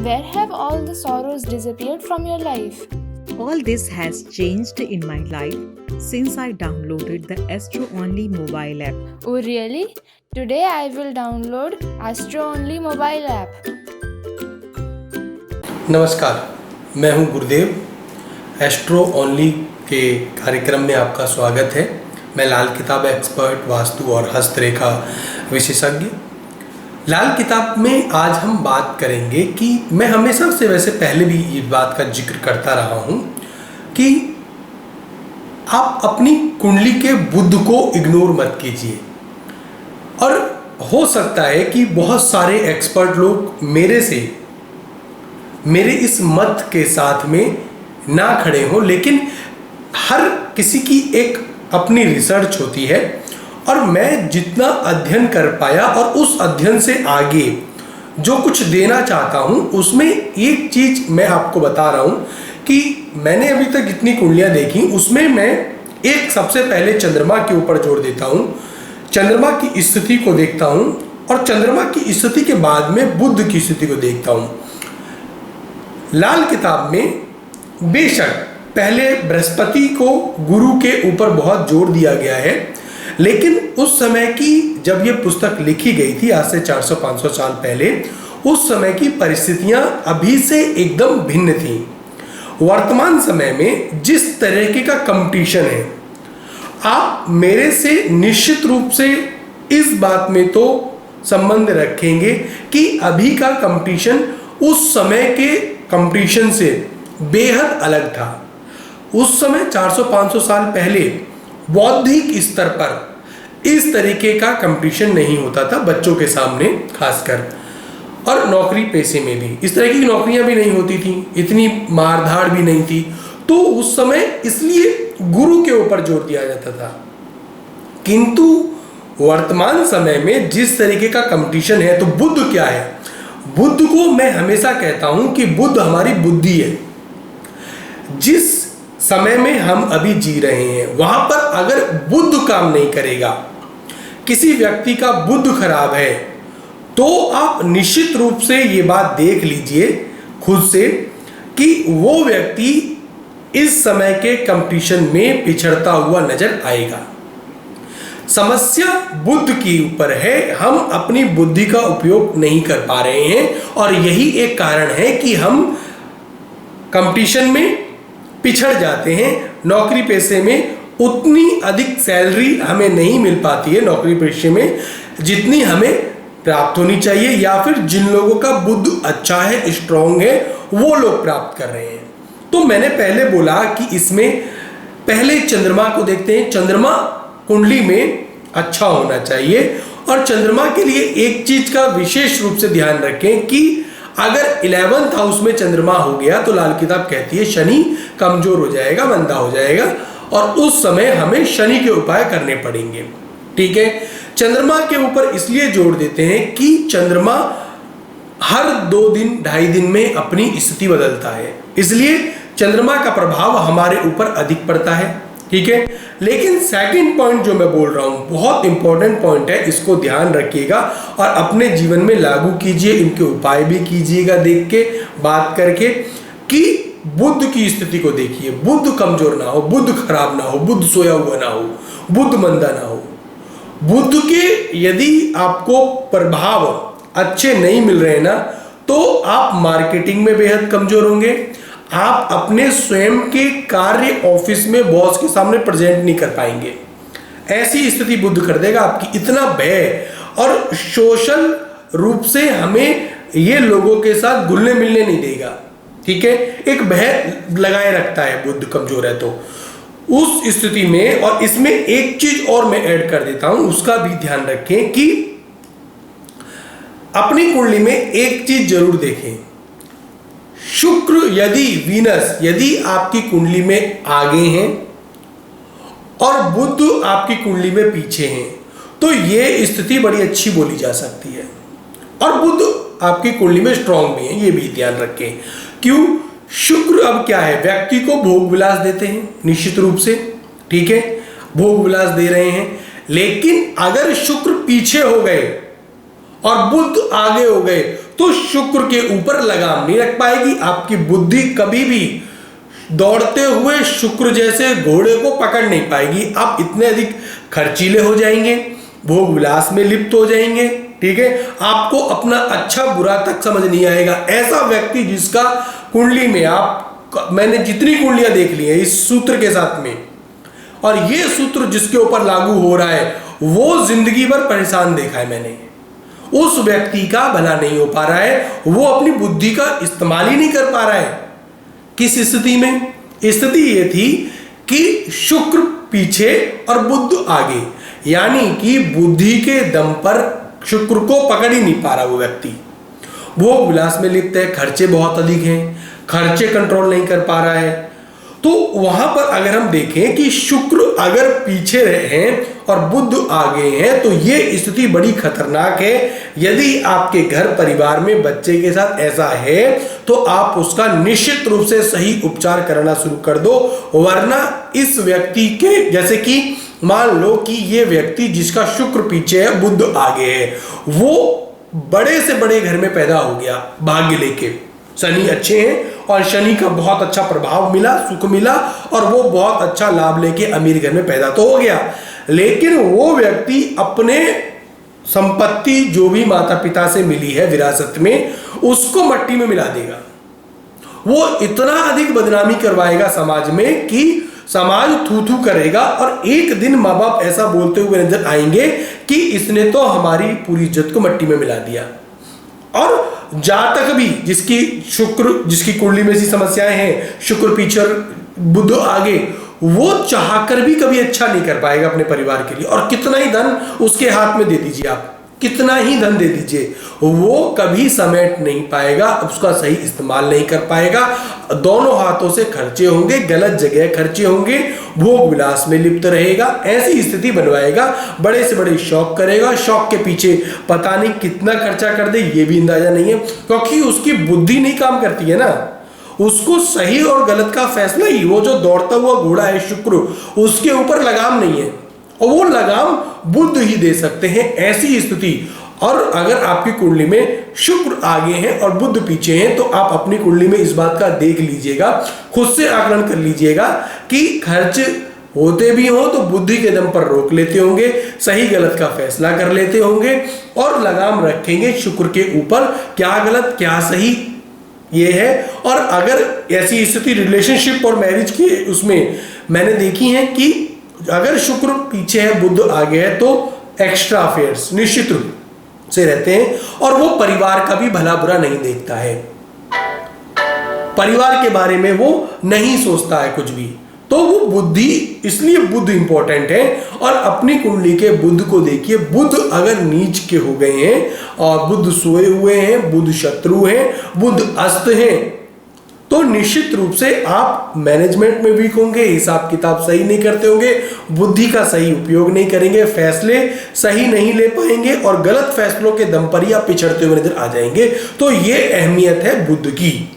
Where have all the sorrows disappeared from your life? All this has changed in my life since I downloaded the Astro Only mobile app. Oh, really? Today I will download Astro Only mobile app. नमस्कार, मैं हूं गुरुदेव। Astro only के कार्यक्रम में आपका स्वागत है। मैं लाल किताब एक्सपर्ट, वास्तु और हस्तरेखा विशेषज्ञ। लाल किताब में आज हम बात करेंगे कि मैं हमेशा से वैसे पहले भी ये बात का जिक्र करता रहा हूँ कि आप अपनी कुंडली के बुध को इग्नोर मत कीजिए। और हो सकता है कि बहुत सारे एक्सपर्ट लोग मेरे इस मत के साथ में ना खड़े हों, लेकिन हर किसी की एक अपनी रिसर्च होती है और मैं जितना अध्ययन कर पाया और उस अध्ययन से आगे जो कुछ देना चाहता हूं, उसमें एक चीज मैं आपको बता रहा हूं कि मैंने अभी तक जितनी कुंडलियां देखी उसमें मैं एक सबसे पहले चंद्रमा के ऊपर जोर देता हूं, चंद्रमा की स्थिति को देखता हूं और चंद्रमा की स्थिति के बाद में बुध की स्थिति को देखता हूं। लाल किताब में बेशक पहले बृहस्पति को गुरु के ऊपर बहुत जोर दिया गया है, लेकिन उस समय की जब ये पुस्तक लिखी गई थी, आज से 400-500 साल पहले, उस समय की परिस्थितियां अभी से एकदम भिन्न थी। वर्तमान समय में जिस तरीके का कंपटीशन है, आप मेरे से निश्चित रूप से इस बात में तो संबंध रखेंगे कि अभी का कंपटीशन उस समय के कंपटीशन से बेहद अलग था। उस समय 400-500 साल पहले बौद्धिक स्तर पर इस तरीके का कंपटीशन नहीं होता था, बच्चों के सामने खासकर, और नौकरी पेशे में भी इस तरह की नौकरियां भी नहीं होती थी, इतनी मारधाड़ भी नहीं थी। तो उस समय इसलिए गुरु के ऊपर जोर दिया जाता था। किंतु वर्तमान समय में जिस तरीके का कंपटीशन है, तो बुध क्या है? बुध को मैं हमेशा कहता हूं कि बुध हमारी बुद्धि है। जिस समय में हम अभी जी रहे हैं, वहां पर अगर बुध काम नहीं करेगा, किसी व्यक्ति का बुध खराब है, तो आप निश्चित रूप से ये बात देख लीजिए खुद से कि वो व्यक्ति इस समय के कंपटीशन में पिछड़ता हुआ नजर आएगा। समस्या बुद्ध की ऊपर है, हम अपनी बुद्धि का उपयोग नहीं कर पा रहे हैं और यही एक कारण है कि हम कंपटीशन में पिछड़ जाते हैं। नौकरी पेशे में उतनी अधिक सैलरी हमें नहीं मिल पाती है नौकरी पेशे में जितनी हमें प्राप्त होनी चाहिए, या फिर जिन लोगों का बुद्ध अच्छा है, स्ट्रांग है, वो लोग प्राप्त कर रहे हैं। तो मैंने पहले बोला कि इसमें पहले चंद्रमा को देखते हैं। चंद्रमा कुंडली में अच्छा होना चाहिए और चंद्रमा के लिए एक चीज का विशेष रूप से ध्यान रखें कि अगर 11th हाउस में चंद्रमा हो गया तो लाल किताब कहती है शनि कमजोर हो जाएगा, मंदा हो जाएगा, और उस समय हमें शनि के उपाय करने पड़ेंगे। ठीक है, चंद्रमा के ऊपर इसलिए जोर देते हैं कि चंद्रमा हर 2 दिन 2.5 दिन में अपनी स्थिति बदलता है, इसलिए चंद्रमा का प्रभाव हमारे ऊपर अधिक पड़ता है। ठीक है, लेकिन सेकंड पॉइंट जो मैं बोल रहा हूं बहुत इंपॉर्टेंट पॉइंट है, इसको ध्यान रखिएगा और अपने जीवन में लागू कीजिए, इनके उपाय भी कीजिएगा देख के, बात करके, कि बुध की स्थिति को देखिए। बुध कमजोर ना हो, बुध खराब ना हो, बुध सोया हुआ ना हो, बुध मंदा ना हो। बुध के यदि आपको प्रभाव अच्छे नहीं मिल रहे ना, तो आप मार्केटिंग में बेहद कमजोर होंगे, आप अपने स्वयं के कार्य ऑफिस में बॉस के सामने प्रेजेंट नहीं कर पाएंगे। ऐसी स्थिति बुध कर देगा आपकी। इतना भय और सोशल रूप से हमें ये लोगों के साथ घुलने मिलने नहीं देगा। ठीक है, एक भय लगाए रखता है बुध कमजोर है तो। उस स्थिति में, और इसमें एक चीज और मैं ऐड कर देता हूं, उसका भी ध्यान रखें कि अपनी कुंडली में एक चीज जरूर देखें। शुक्र वीनस यदि आपकी कुंडली में आगे हैं और बुध आपकी कुंडली में पीछे हैं, तो ये स्थिति बड़ी अच्छी बोली जा सकती है। और बुध आपकी कुंडली में स्ट्रांग भी है, ये भी ध्यान रखें। क्यों? शुक्र अब क्या है, व्यक्ति को भोग विलास देते हैं निश्चित रूप से। ठीक है, भोग विलास दे रहे हैं, लेकिन अगर शुक्र पीछे हो गए और बुध आगे हो गए तो शुक्र के ऊपर लगाम नहीं रख पाएगी। आपकी बुद्धि कभी भी दौड़ते हुए शुक्र जैसे घोड़े को पकड़ नहीं पाएगी। आप इतने अधिक खर्चीले हो जाएंगे, भोग विलास में लिप्त हो जाएंगे, ठीक है। आपको अपना अच्छा बुरा तक समझ नहीं आएगा। ऐसा व्यक्ति जिसका कुंडली में मैंने जितनी कुंडलियां देख ली है इस सूत्र के साथ में, और ये सूत्र जिसके ऊपर लागू हो रहा है, वो जिंदगी भर परेशान देखा है मैंने। उस व्यक्ति का भला नहीं हो पा रहा है, वो अपनी बुद्धि का इस्तेमाल ही नहीं कर पा रहा है। किस स्थिति में? स्थिति ये थी कि शुक्र पीछे और बुध आगे, यानी कि बुद्धि के दम पर शुक्र को पकड़ ही नहीं पा रहा वो व्यक्ति। भोग विलास में लिप्त है, खर्चे बहुत अधिक हैं, खर्चे कंट्रोल नहीं कर पा रहा है। तो वहां पर अगर हम देखें कि शुक्र अगर पीछे हैं और बुध आगे हैं, तो ये स्थिति बड़ी खतरनाक है। यदि आपके घर परिवार में बच्चे के साथ ऐसा है तो आप उसका निश्चित रूप से सही उपचार करना शुरू कर दो, वरना इस व्यक्ति के, जैसे कि मान लो कि ये व्यक्ति जिसका शुक्र पीछे है बुध आगे है, वो बड़े से बड़े घर में पैदा हो गया भाग्य लेके, शनि अच्छे हैं और शनि का बहुत अच्छा प्रभाव मिला, सुख मिला, और वो बहुत अच्छा लाभ लेके अमीर घर में पैदा तो हो गया, लेकिन वो व्यक्ति अपने संपत्ति जो भी माता पिता से मिली है विरासत में, उसको मट्टी में मिला देगा। वो इतना अधिक बदनामी करवाएगा समाज में कि समाज थू थू करेगा, और एक दिन माँ बाप ऐसा बोलते हुए नजर आएंगे कि इसने तो हमारी पूरी इज्जत को मट्टी में मिला दिया। और जातक भी जिसकी कुंडली में ऐसी समस्याएं हैं, शुक्र पीछे बुध आगे, वो चाहकर भी कभी अच्छा नहीं कर पाएगा अपने परिवार के लिए। और कितना ही धन उसके हाथ में दे दीजिए आप, कितना ही धन दे दीजिए, वो कभी समेट नहीं पाएगा, उसका सही इस्तेमाल नहीं कर पाएगा। दोनों हाथों से खर्चे होंगे, गलत जगह खर्चे होंगे, भोग विलास में लिप्त रहेगा, ऐसी स्थिति बनवाएगा, बड़े से बड़े शौक करेगा, शौक के पीछे पता नहीं कितना खर्चा कर दे ये भी अंदाजा नहीं है, क्योंकि उसकी बुद्धि नहीं काम करती है ना। उसको सही और गलत का फैसला ही, वो जो दौड़ता हुआ घोड़ा है शुक्र, उसके ऊपर लगाम नहीं है, और वो लगाम बुध ही दे सकते हैं, ऐसी स्थिति। और अगर आपकी कुंडली में शुक्र आगे हैं और बुध पीछे हैं, तो आप अपनी कुंडली में इस बात का देख लीजिएगा, खुद से आकलन कर लीजिएगा कि खर्च होते भी हो तो बुद्धि के दम पर रोक लेते होंगे, सही गलत का फैसला कर लेते होंगे, और लगाम रखेंगे शुक्र के ऊपर, क्या गलत क्या सही ये है। और अगर ऐसी स्थिति रिलेशनशिप और मैरिज के उसमें मैंने देखी है कि अगर शुक्र पीछे है बुध आगे है, तो एक्स्ट्रा अफेयर्स निश्चित रूप से रहते हैं, और वो परिवार का भी भला बुरा नहीं देखता है, परिवार के बारे में वो नहीं सोचता है कुछ भी। तो वो बुद्धि, इसलिए बुध इंपॉर्टेंट है। और अपनी कुंडली के बुध को देखिए, बुध अगर नीच के हो गए हैं और बुध सोए हुए हैं, बुध शत्रु हैं, बुध अस्त हैं, तो निश्चित रूप से आप मैनेजमेंट में वीक होंगे, हिसाब किताब सही नहीं करते होंगे, बुद्धि का सही उपयोग नहीं करेंगे, फैसले सही नहीं ले पाएंगे, और गलत फैसलों के दम पर ही आप पिछड़ते हुए नजर आ जाएंगे। तो ये अहमियत है बुध की।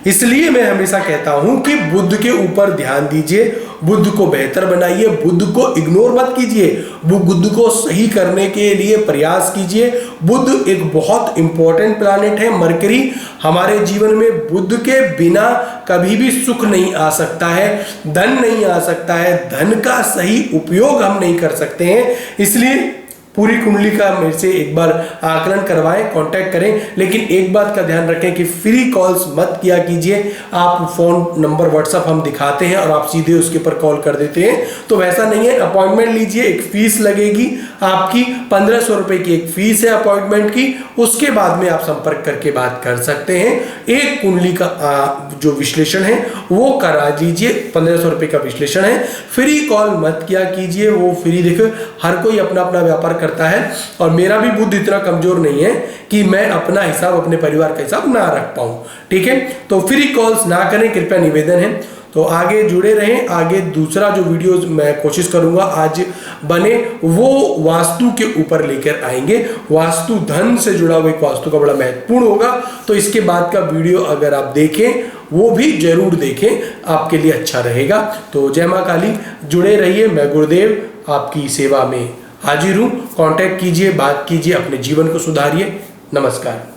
इसलिए मैं हमेशा कहता हूं कि बुध के ऊपर ध्यान दीजिए, बुध को बेहतर बनाइए, बुध को इग्नोर मत कीजिए, बुध को सही करने के लिए प्रयास कीजिए। बुध एक बहुत इंपॉर्टेंट प्लैनेट है, मरकरी हमारे जीवन में, बुध के बिना कभी भी सुख नहीं आ सकता है, धन नहीं आ सकता है, धन का सही उपयोग हम नहीं कर सकते हैं। इसलिए पूरी कुंडली का मेरे से एक बार आकलन करवाएं, कांटेक्ट करें, लेकिन एक बात का ध्यान रखें कि फ्री कॉल्स मत किया कीजिए। आप फोन नंबर व्हाट्सअप हम दिखाते हैं और आप सीधे उसके ऊपर कॉल कर देते हैं, तो वैसा नहीं है। अपॉइंटमेंट लीजिए, एक फीस लगेगी आपकी, 1500 रुपए की एक फीस है अपॉइंटमेंट की, उसके बाद में आप संपर्क करके बात कर सकते हैं। एक कुंडली का जो विश्लेषण है वो करा लीजिए, 1500 रुपए का विश्लेषण है, फ्री कॉल मत किया कीजिए, वो फ्री। देखो हर कोई अपना अपना व्यापार करता है, और मेरा भी बुद्ध इतना कमजोर नहीं है कि मैं अपना हिसाब अपने परिवार का हिसाब ना रख पाऊं, ठीक है। तो फ्री कॉल्स ना करें, कृपया निवेदन है। तो आगे जुड़े रहें। आगे दूसरा जो वीडियोस मैं कोशिश करूंगा आज बने, वो वास्तु के ऊपर लेकर आएंगे। वास्तु धन से जुड़ा हुआ एक वास्तु का बड़ा महत्वपूर्ण होगा, तो इसके बाद का वीडियो अगर आप देखें वो भी जरूर देखें, आपके लिए अच्छा रहेगा। तो जय मां काली, जुड़े रहिए। मैं गुरुदेव आपकी सेवा में हाजिर हूँ। कांटेक्ट कीजिए, बात कीजिए, अपने जीवन को सुधारिए। नमस्कार।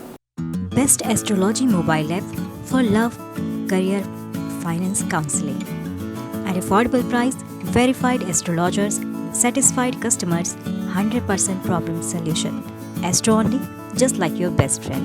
best astrology mobile app for love, career, finance counseling. At affordable price, verified astrologers, satisfied customers, 100% problem solution. Astro Only, just like your best friend.